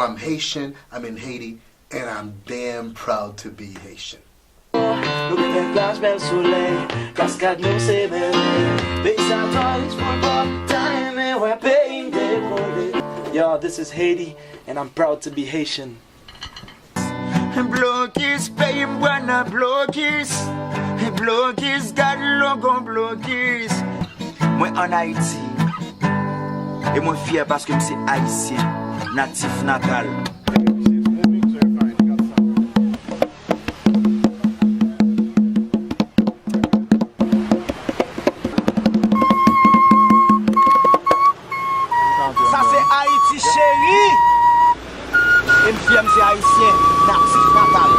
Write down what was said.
I'm Haitian, I'm in Haiti, and I'm damn proud to be Haitian. Yo, this is Haiti, and I'm proud to be Haitian. Blokis, paye mwana blokis. Blokis, gade logon blokis. Mwen en Haiti. Et mwen fier parce que m'se haïtien, natif natal. Ça c'est Haïti chéri. Et m'fier m'se haïtien, natif natal.